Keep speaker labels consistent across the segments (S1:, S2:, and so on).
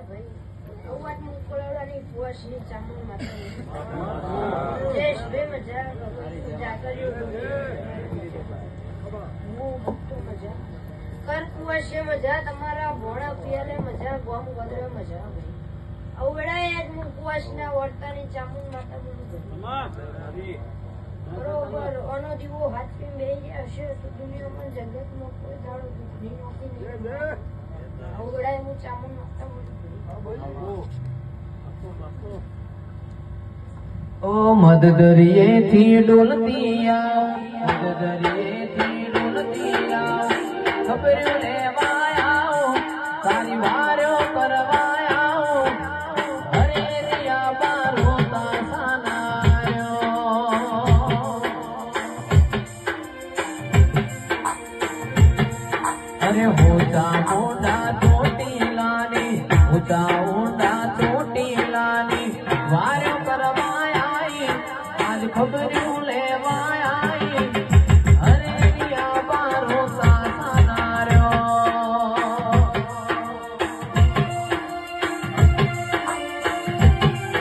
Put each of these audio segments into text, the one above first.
S1: ભાઈ અવાજ મુકોળાની ફુવાસની ચામુંડ માતા જય શ્રી મજા મજા કર્યું હું ભક્તો મજા કર ફુવાસી મજા તમારા ભોણા પિયાલે મજા ગોમ ગદરે મજા ભાઈ અવડાય આજ મુકવાસના વર્તાની ચામુંડ માતા બોલું બરોબર અનો દીવો હાથથી બેહી હશે તો દુનિયામાં જગતમાં કોઈ દાડો દુઃખની નોકી નહીં અવડાય હું ચામુંડ માતા બોલું
S2: ઓ મદ દરિયેથી ડોલતી આવ મદ દરિયેથી ડોલતી આવ ખબર લેવા આવ તારી વાર્યો કરવા આવ હરે દિયા બારો તાસાનાયો અરે હોતા મોટા ચોટીલાની હોતા ઊંડા ચોટીલાની વાર્યો કરવા આજ ખબર્યું લેવા આઈ હરે દિયા બારો સાસનાર્યો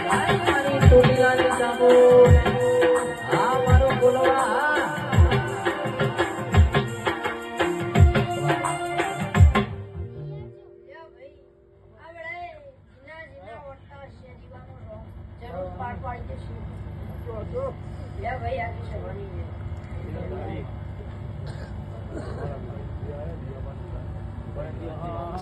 S2: મારી ચોટીલાની ચાબુ આ મારો બોલવા
S1: ભાઈ આખી સભાની